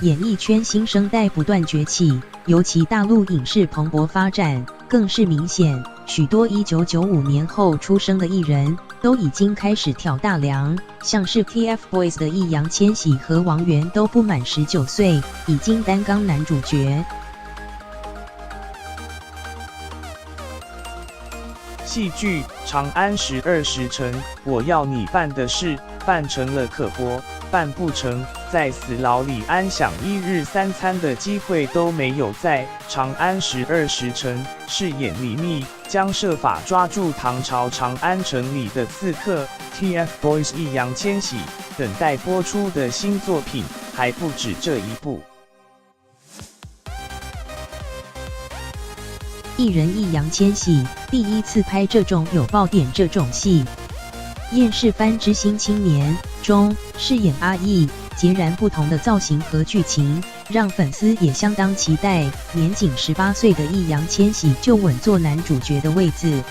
演艺圈新生代不断崛起，尤其大陆影视蓬勃发展，更是明显。许多1995年后出生的艺人都已经开始挑大梁，像是 TFBOYS 的易烊千玺和王源都不满19岁，已经担纲男主角。戏剧《长安12时辰》，我要你办的事，办成了可活，办不成，在死牢里安享1日3餐的机会都没有。在《长安12时辰》饰演李密，将设法抓住唐朝长安城里的刺客 TFBOYS 易烊千玺。等待播出的新作品还不止这一部。艺人易烊千玺第一次拍这种有爆点这种戏，《厌世番之新青年》中饰演阿义，截然不同的造型和剧情，让粉丝也相当期待。年仅18岁的易烊千玺就稳坐男主角的位置。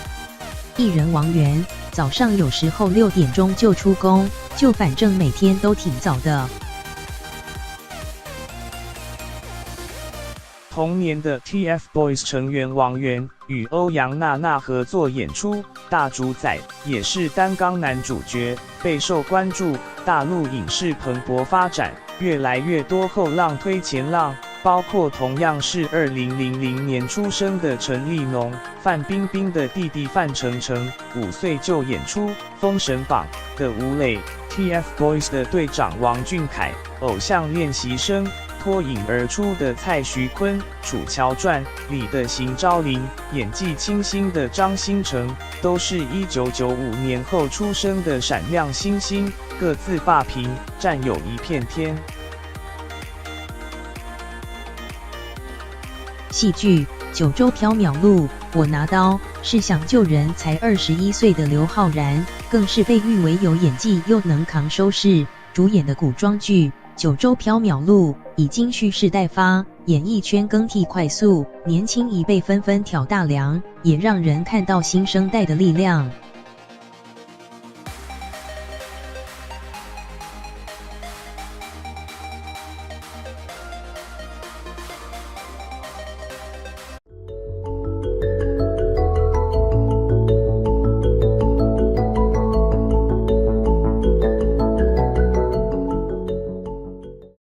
艺人王源早上有时候6点钟就出工，就反正每天都挺早的。同年的 TFBOYS 成员王源与欧阳娜娜合作演出《大主宰》，也是担纲男主角，备受关注。大陆影视蓬勃发展，越来越多后浪推前浪，包括同样是2000年出生的陈立农、范冰冰的弟弟范丞丞，5岁就演出《封神榜》的吴磊 ，TFBOYS 的队长王俊凯，偶像练习生。脱颖而出的蔡徐坤，《楚乔传》里的邢昭林，演技清新的张新成，都是1995年后出生的闪亮新星，各自霸屏，占有一片天。戏剧《九州缥缈录》，我拿刀是想救人，才21岁的刘昊然，更是被誉为有演技又能扛收视。主演的古装剧《九州缥缈录》已经蓄势待发，演艺圈更替快速，年轻一辈纷纷挑大梁，也让人看到新生代的力量。